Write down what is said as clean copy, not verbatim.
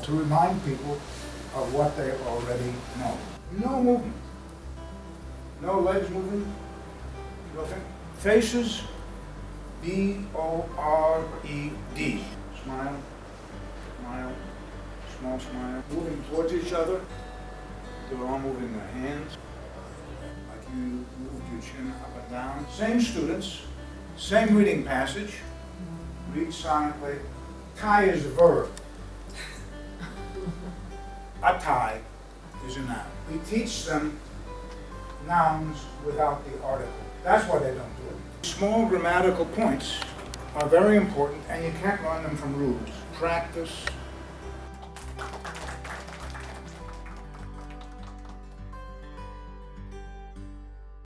To remind people of what they already know. No movement. No legs moving. Nothing. Faces. B-O-R-E-D. Smile. Smile. Small smile. Moving towards each other. They're all moving their hands. Like you moved your chin up and down. Same students. Same reading passage. Read silently. Tie is a verb. A tie is a noun. We teach them nouns without the article. That's why they don't do it. Small grammatical points are very important, and you can't learn them from rules. Practice.